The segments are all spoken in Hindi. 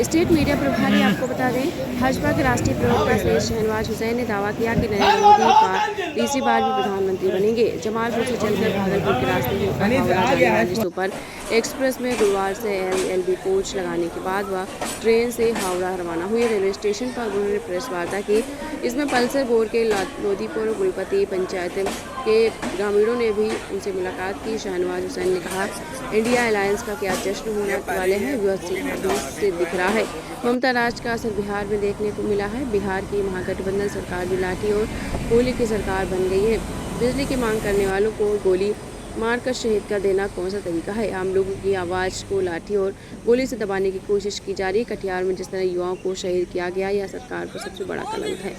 स्टेट मीडिया प्रभारी आपको बता दें, भाजपा के राष्ट्रीय प्रवक्ता सैयद शहनवाज हुसैन ने दावा किया कि नरेंद्र मोदी तीसरी बार भी प्रधानमंत्री बनेंगे। जमालपुर से चलकर भागलपुर के रास्ते होकर हावड़ा जाने वाली सुपर एक्सप्रेस में गुरुवार से LLB कोच लगाने के बाद वह ट्रेन से हावड़ा रवाना हुए। रेलवे स्टेशन पर उन्होंने प्रेस वार्ता की। इसमें पल्सर बोर्ड के लोदीपुर गुलपति पंचायत के ग्रामीणों ने भी उनसे मुलाकात की। शहनवाज हुसैन ने कहा, इंडिया अलायंस का क्या जश्न होने वाले हैं वह से दिख रहा है। ममता राज का असर बिहार में देखने को मिला है। बिहार की महागठबंधन सरकार भी लाठी और गोली की सरकार बन गई है। बिजली की मांग करने वालों को गोली मारकर शहीद कर देना कौन सा तरीका है। आम लोगों की आवाज़ को लाठी और गोली से दबाने की कोशिश की जा रही है। कटिहार में जिस तरह युवाओं को शहीद किया गया, यह सरकार पर सबसे बड़ा कलंक है।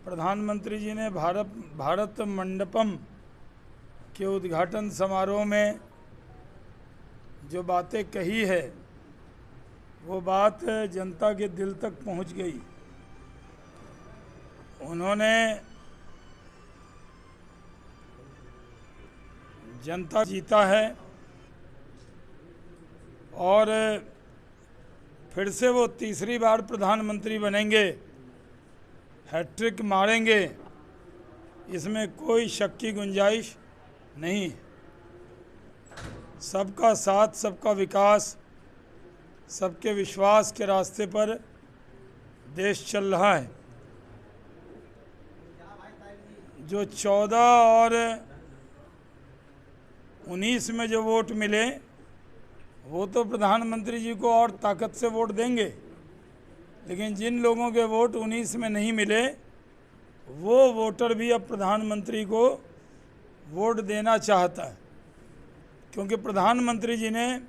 प्रधानमंत्री जी ने भारत मंडपम के उद्घाटन समारोह में जो बातें कही है वो बात जनता के दिल तक पहुंच गई। उन्होंने जनता जीता है और फिर से वो तीसरी बार प्रधानमंत्री बनेंगे, हैट्रिक मारेंगे, इसमें कोई शक की गुंजाइश नहीं। सबका साथ, सबका विकास, सबके विश्वास के रास्ते पर देश चल रहा है। जो 14 और 19 में जो वोट मिले वो तो प्रधानमंत्री जी को और ताकत से वोट देंगे, लेकिन जिन लोगों के वोट 19 में नहीं मिले वो वोटर भी अब प्रधानमंत्री को वोट देना चाहता है, क्योंकि प्रधानमंत्री जी ने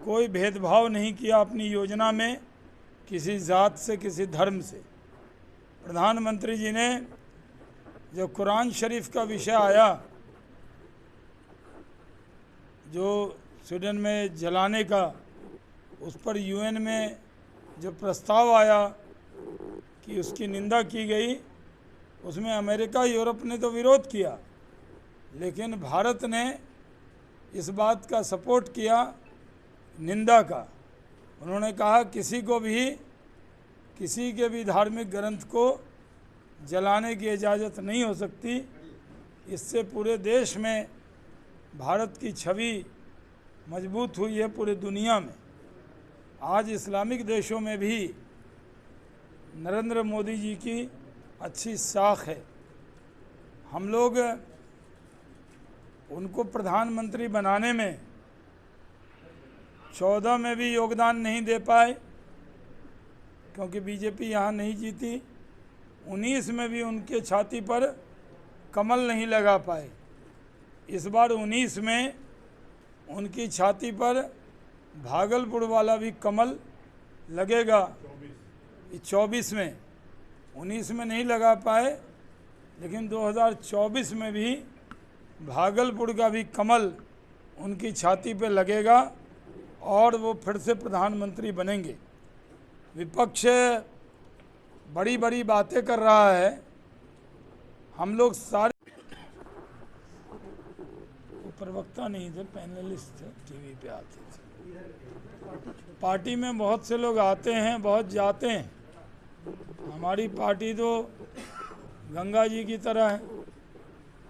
कोई भेदभाव नहीं किया अपनी योजना में किसी जात से, किसी धर्म से। प्रधानमंत्री जी ने जब कुरान शरीफ का विषय आया, जो स्वीडन में जलाने का, उस पर UN में जो प्रस्ताव आया कि उसकी निंदा की गई, उसमें अमेरिका, यूरोप ने तो विरोध किया, लेकिन भारत ने इस बात का सपोर्ट किया, निंदा का। उन्होंने कहा किसी के भी धार्मिक ग्रंथ को जलाने की इजाज़त नहीं हो सकती। इससे पूरे देश में भारत की छवि मजबूत हुई है, पूरे दुनिया में। आज इस्लामिक देशों में भी नरेंद्र मोदी जी की अच्छी साख है। हम लोग उनको प्रधानमंत्री बनाने में 14 में भी योगदान नहीं दे पाए क्योंकि बीजेपी यहाँ नहीं जीती। 19 में भी उनके छाती पर कमल नहीं लगा पाए। इस बार 19 में उनकी छाती पर भागलपुर वाला भी कमल लगेगा। 24 में, 19 में नहीं लगा पाए, लेकिन 2024 में भी भागलपुर का भी कमल उनकी छाती पे लगेगा और वो फिर से प्रधानमंत्री बनेंगे। विपक्ष बड़ी बड़ी बातें कर रहा है। हम लोग सारे प्रवक्ता नहीं थे, पैनलिस्ट थे, टीवी पे आते थे। पार्टी में बहुत से लोग आते हैं, बहुत जाते हैं। हमारी पार्टी तो गंगा जी की तरह है,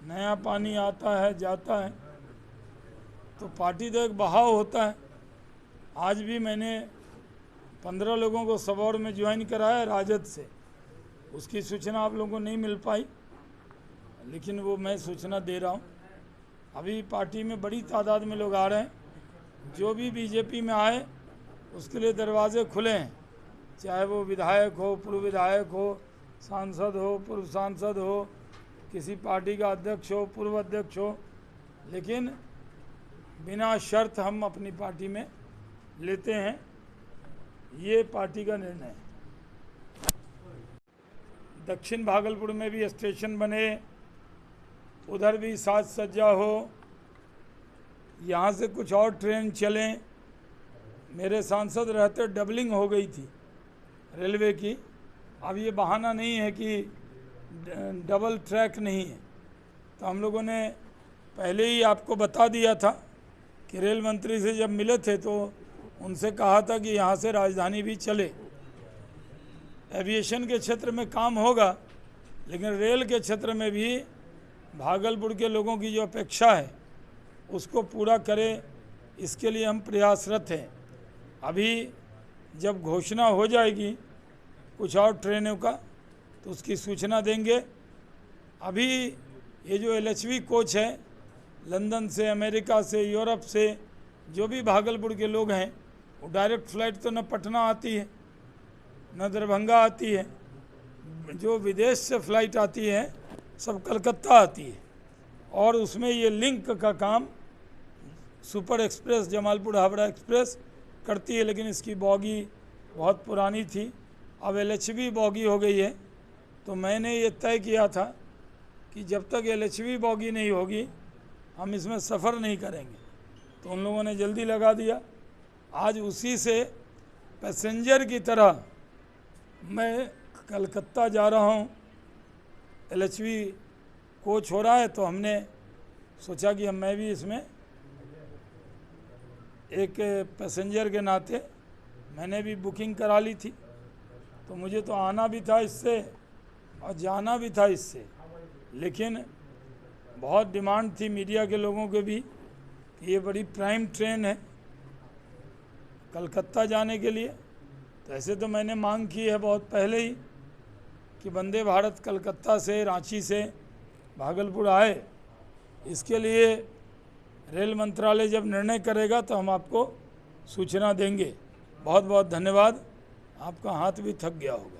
नया पानी आता है जाता है, तो पार्टी तो एक बहाव होता है। आज भी मैंने 15 लोगों को सबौर में ज्वाइन कराया राजद से। उसकी सूचना आप लोगों को नहीं मिल पाई, लेकिन वो मैं सूचना दे रहा हूँ। अभी पार्टी में बड़ी तादाद में लोग आ रहे हैं। जो भी बीजेपी में आए उसके लिए दरवाजे खुले हैं, चाहे वो विधायक हो, पूर्व विधायक हो, सांसद हो, पूर्व सांसद हो, किसी पार्टी का अध्यक्ष हो, पूर्व अध्यक्ष हो, लेकिन बिना शर्त हम अपनी पार्टी में लेते हैं। ये पार्टी का निर्णय है। दक्षिण भागलपुर में भी स्टेशन बने, उधर भी साज सज्जा हो, यहाँ से कुछ और ट्रेन चलें। मेरे सांसद रहते डबलिंग हो गई थी रेलवे की। अब ये बहाना नहीं है कि डबल ट्रैक नहीं है, तो हम लोगों ने पहले ही आपको बता दिया था कि रेल मंत्री से जब मिले थे तो उनसे कहा था कि यहाँ से राजधानी भी चले। एविएशन के क्षेत्र में काम होगा, लेकिन रेल के क्षेत्र में भी भागलपुर के लोगों की जो अपेक्षा है उसको पूरा करें, इसके लिए हम प्रयासरत हैं। अभी जब घोषणा हो जाएगी कुछ और ट्रेनों का तो उसकी सूचना देंगे। अभी ये जो LHV कोच है, लंदन से, अमेरिका से, यूरोप से जो भी भागलपुर के लोग हैं, वो डायरेक्ट फ़्लाइट तो न पटना आती है न दरभंगा आती है, जो विदेश से फ़्लाइट आती है सब कलकत्ता आती है। और उसमें ये लिंक का काम super express, Jamalpur Howrah express करती है, लेकिन इसकी बॉगी बहुत पुरानी थी। अब LHV बॉगी हो गई है, तो मैंने ये तय किया था कि जब तक LHV बॉगी नहीं होगी हम इसमें सफ़र नहीं करेंगे। तो उन लोगों ने जल्दी लगा दिया। आज उसी से पैसेंजर की तरह मैं कलकत्ता जा रहा हूँ। LHV कोच हो रहा है, तो हमने सोचा कि मैं भी इसमें एक पैसेंजर के नाते मैंने भी बुकिंग करा ली थी। तो मुझे तो आना भी था इससे और जाना भी था इससे, लेकिन बहुत डिमांड थी मीडिया के लोगों के भी कि ये बड़ी प्राइम ट्रेन है कलकत्ता जाने के लिए। तो ऐसे तो मैंने मांग की है बहुत पहले ही कि वंदे भारत कलकत्ता से, रांची से भागलपुर आए। इसके लिए रेल मंत्रालय जब निर्णय करेगा तो हम आपको सूचना देंगे। बहुत बहुत धन्यवाद। आपका हाथ भी थक गया होगा।